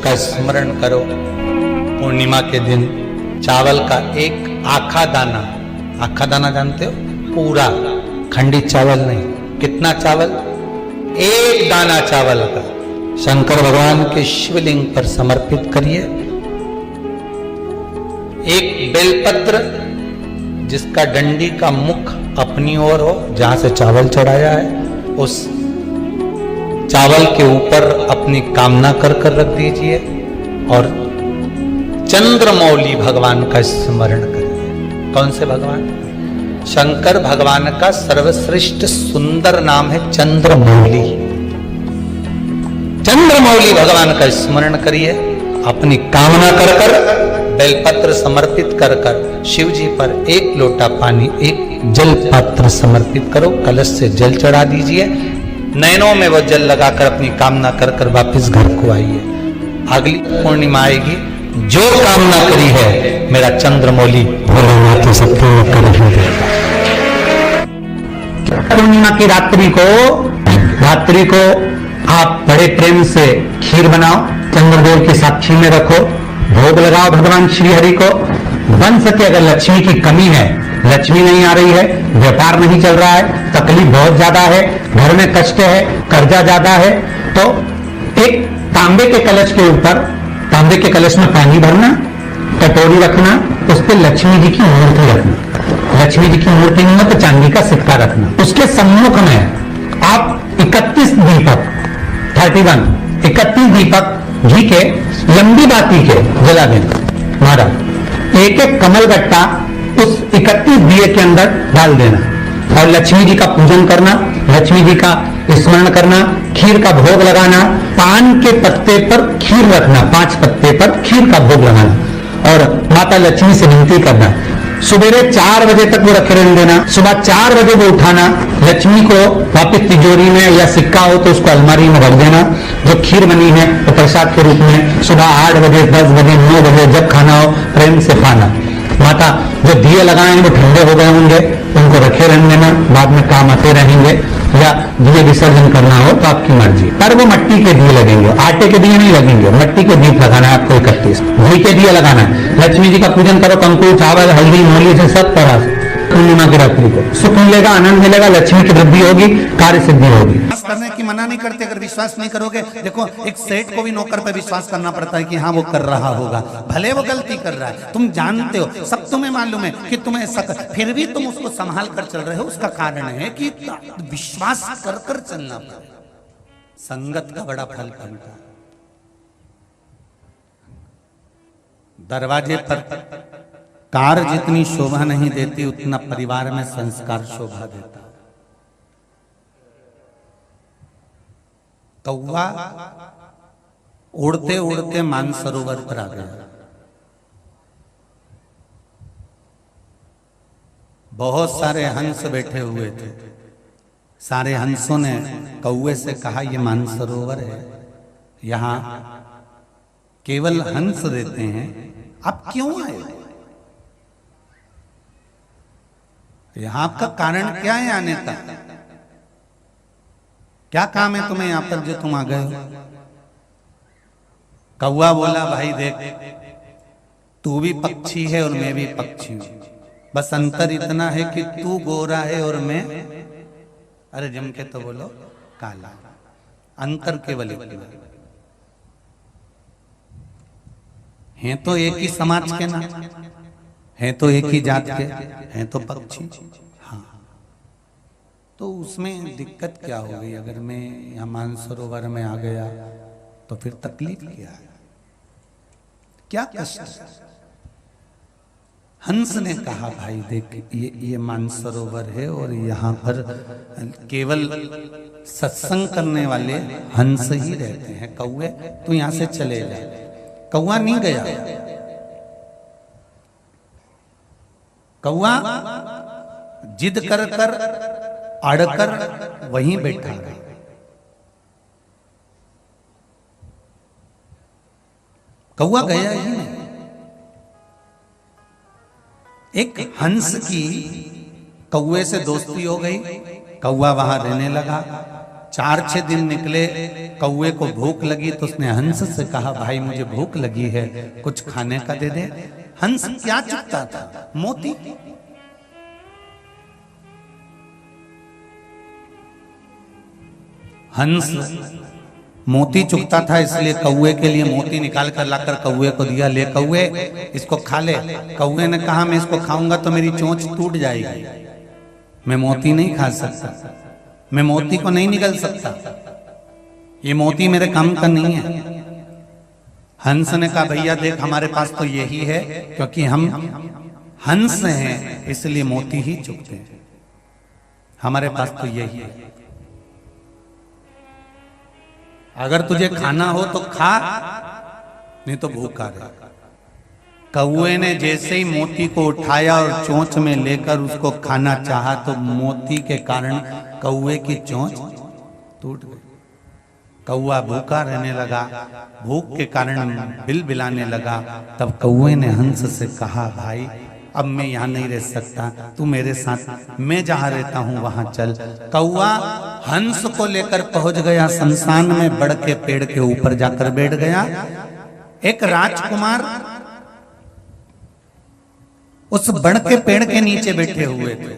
का स्मरण करो। पूर्णिमा के दिन चावल का एक आखा दाना जानते हो, पूरा खंडित चावल नहीं, कितना चावल, एक दाना चावल का शंकर भगवान के शिवलिंग पर समर्पित करिए। एक बेलपत्र जिसका डंडी का मुख अपनी ओर हो, जहां से चावल चढ़ाया है, उस चावल के ऊपर अपनी कामना कर रख दीजिए और चंद्रमौली भगवान का स्मरण करिए। कौन से भगवान? शंकर भगवान का सर्वश्रेष्ठ सुंदर नाम है चंद्रमौली। चंद्रमौली भगवान का स्मरण करिए, अपनी कामना कर बेलपत्र समर्पित कर शिव जी पर एक लोटा पानी, एक जल पात्र समर्पित करो, कलश से जल चढ़ा दीजिए, नयनों में वो जल लगाकर अपनी कामना कर वापस घर को आइए। अगली पूर्णिमा आएगी, जो कामना करी है मेरा चंद्रमौली भोलेनाथ सबको कर ही देगा। पूर्णिमा की रात्रि को आप बड़े प्रेम से खीर बनाओ, चंद्रदेव की साक्षी में रखो, भोग लगाओ भगवान श्री हरि को। बन सके अगर लक्ष्मी की कमी है, लक्ष्मी नहीं आ रही है, व्यापार नहीं चल रहा है, तकलीफ बहुत ज्यादा है, घर में कष्ट है, कर्जा ज्यादा है, तो एक तांबे के कलश के ऊपर, तांबे के कलश में पानी भरना, कटोरी रखना, उस पर लक्ष्मी जी की मूर्ति रखना। लक्ष्मी जी की मूर्ति नहीं हो तो चांदी का सिक्का रखना। उसके सम्मुख में आप 31 दीपक घी के लंबी बाती के जला देना। महाराज एक एक कमल गट्टा उस 31 दिए के अंदर डाल देना और लक्ष्मी जी का पूजन करना, लक्ष्मी जी का स्मरण करना, खीर का भोग लगाना, पान के पत्ते पर खीर रखना, 5 पत्ते पर खीर का भोग लगाना और माता लक्ष्मी से विनती करना। सुबेरे 4 बजे तक वो रखे रहने देना, सुबह 4 बजे वो उठाना, लक्ष्मी को वापस तिजोरी में या सिक्का हो तो उसको अलमारी में रख देना। जो खीर बनी है तो प्रसाद के रूप में सुबह 8 बजे, 10 बजे, 9 बजे जब खाना हो प्रेम से खाना। माता जो दिए लगाए हैं वो ठंडे हो गए होंगे, उनको रखे रहने देना, बाद में काम आते रहेंगे, या दिए विसर्जन करना हो तो आपकी मर्जी। पर वो मट्टी के दिए लगेंगे, आटे के दिए नहीं लगेंगे, मट्टी के दीप लगाना है आपको 31। घी के दिए लगाना है, लक्ष्मी जी का पूजन करो, कंकुल, चावल, हल्दी, मूली से सब तरह से। पूर्णिमा की रात्रि को सुख मिलेगा, आनंद मिलेगा, लक्ष्मी की वृद्धि होगी, कार्य सिद्धि होगी। विश्वास करने की मना नहीं करते, अगर विश्वास नहीं करोगे, देखो एक सेठ को भी नौकर पर विश्वास करना पड़ता है कि हाँ वो कर रहा होगा, भले वो गलती कर रहा है, तुम जानते हो, सब तुम्हें मालूम है कि तुम्हें ऐसा फिर भी तुम उसको संभाल कर चल रहे हो। उसका कारण है कि विश्वास कर चलना पड़ेगा। संगत का बड़ा फल मिलता है। दरवाजे पर कार जितनी शोभा नहीं देती, उतना परिवार में संस्कार शोभा देता। कौवा उड़ते उड़ते मानसरोवर पर आ गया। बहुत सारे हंस बैठे हुए थे। सारे हंसों ने कौवे से कहा, ये मानसरोवर है, यहां केवल हंस रहते हैं, आप क्यों आए? यहां आपका कारण क्या है आने का? क्या काम है तुम्हें यहां पर जो तुम आ गए हो? कौवा बोला, भाई देख, तू भी पक्षी है और मैं भी पक्षी हूं, बस अंतर इतना है कि तू गोरा है और मैं, अरे जम के तो बोलो, काला। अंतर केवल इतना है, तो एक ही समाज के ना हैं, तो एक ही जात के हैं, तो पक्षी। हाँ, तो उसमें दिक्कत क्या हो गई? अगर मैं यहाँ मानसरोवर में आ गया तो फिर तकलीफ क्या है, क्या कष्ट? हंस ने कहा, भाई देख, ये मानसरोवर है और यहाँ पर केवल सत्संग करने वाले हंस ही रहते हैं। कौवे तू यहाँ से चले जा। कौवा नहीं गया। कौवा जिद कर अड़कर वहीं बैठा रहा। कौवा गया ही नहीं। एक हंस की कौवे से दोस्ती हो गई, कौवा वहां रहने लगा, 4-6 दिन निकले, कौवे को भूख लगी तो उसने हंस से कहा भाई मुझे भूख लगी है, कुछ खाने का दे दे। हंस क्या चुगता था? मोती। हंस मोती चुगता था, इसलिए कौवे के लिए मोती निकाल कर लाकर कौवे को दिया, ले कौवे इसको खा ले। कौवे ने कहा मैं इसको खाऊंगा तो मेरी चोंच टूट जाएगी, मैं मोती नहीं खा सकता, मैं मोती को नहीं निगल सकता, ये मोती मेरे काम का नहीं है। हंस ने कहा भैया देख हमारे पास तो यही है, क्योंकि हम हंस हैं इसलिए मोती ही चुगते हैं, हमारे पास तो यही है। अगर तुझे खाना हो तो खा, नहीं तो भूखा रहे। कौवे ने जैसे ही मोती को उठाया और चोंच में लेकर उसको खाना चाहा तो मोती के कारण कौवे की चोंच टूट गई। कौवा भूखा रहने लगा, भूख के कारण बिलबिलाने लगा। तब कौवे ने हंस से कहा भाई अब मैं यहाँ नहीं रह सकता, तू मेरे साथ, मैं जहाँ रहता हूँ वहां चल। कौवा हंस को लेकर पहुंच गया शमशान में, बड़ के पेड़ के ऊपर जाकर बैठ गया। एक राजकुमार उस बड़ के पेड़ के नीचे बैठे हुए थे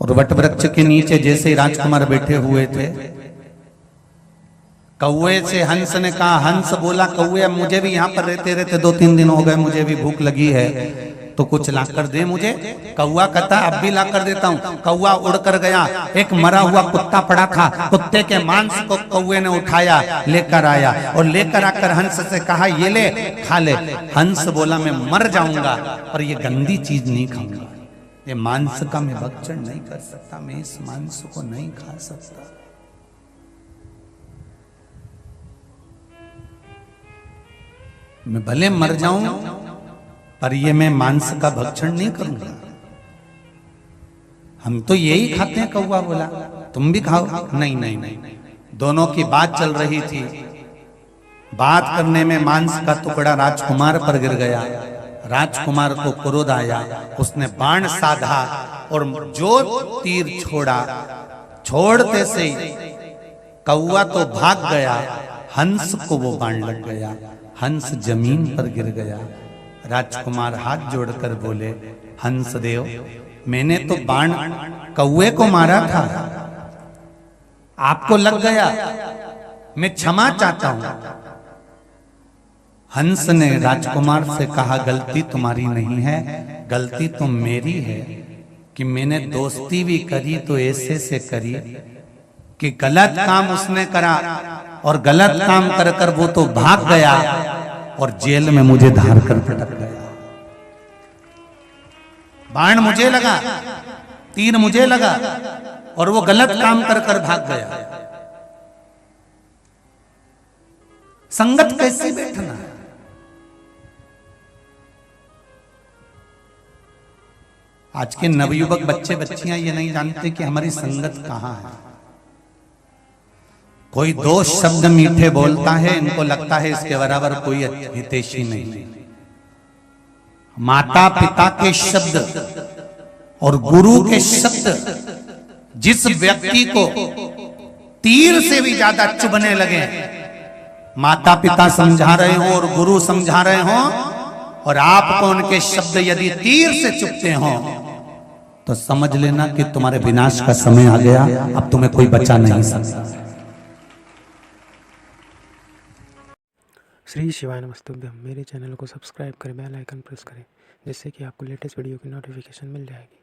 और वट वृक्ष के नीचे जैसे ही राजकुमार बैठे हुए थे, कौवे से हंस ने कहा, हंस बोला कौवे अब मुझे भी यहाँ पर रहते रहते 2-3 दिन हो गए, मुझे भी भूख लगी है, तो कुछ ला कर दे मुझे। कौवा कहता अब भी ला कर देता हूँ। कौवा उड़ कर गया, एक मरा हुआ कुत्ता पड़ा था, कुत्ते के मांस को कौवे ने उठाया लेकर आया और लेकर आकर हंस से कहा ये ले खा ले। हंस बोला मैं मर जाऊंगा और ये गंदी चीज नहीं खाऊंगा, ये मांस का मैं भक्षण नहीं कर सकता, मैं इस मांस को नहीं खा सकता। मैं भले मर जाऊं पर ये मैं मांस का भक्षण नहीं करूंगा। हम तो यही खाते हैं, कौवा बोला तुम भी खाओ। नहीं नहीं नहीं, दोनों की बात चल रही थी। बात करने में मांस का टुकड़ा राजकुमार पर गिर गया। राजकुमार को क्रोध आया, उसने बाण साधा और जो तीर छोड़ा, छोड़ते से कौवा तो भाग गया, हंस को वो बाण लग गया, हंस जमीन पर गिर गया। राजकुमार हाथ जोड़कर बोले हंस देव मैंने तो बाण कौवे को मारा था, आपको लग गया, मैं क्षमा चाहता हूं। हंस ने राजकुमार से कहा गलती तुम्हारी नहीं है, गलती तो मेरी है कि मैंने दोस्ती भी करी तो ऐसे से करी कि गलत काम उसने करा और गलत काम कर कर वो तो भाग गया और जेल में मुझे धार कर पटक गया। बाण मुझे लगा, तीर मुझे लगा और वो गलत काम कर कर भाग गया। संगत कैसे बैठना है? आज के नवयुवक बच्चे बच्चियां ये नहीं जानते कि हमारी संगत कहां है। कोई 2 शब्द मीठे बोलता है, इनको लगता है इसके बराबर कोई हितैषी नहीं। माता पिता के शब्द और गुरु के शब्द जिस व्यक्ति को तीर से भी ज्यादा चुभने लगे, माता पिता समझा रहे हो और गुरु समझा रहे हो और आपको उनके शब्द यदि तीर से चुभते हो तो समझ लेना कि तुम्हारे विनाश का समय आ गया, अब तुम्हें कोई बचा नहीं सकता। श्री शिवाय नमस्तुभ्यम। मेरे चैनल को सब्सक्राइब करें, बेल आइकन प्रेस करें, जिससे कि आपको लेटेस्ट वीडियो की नोटिफिकेशन मिल जाएगी।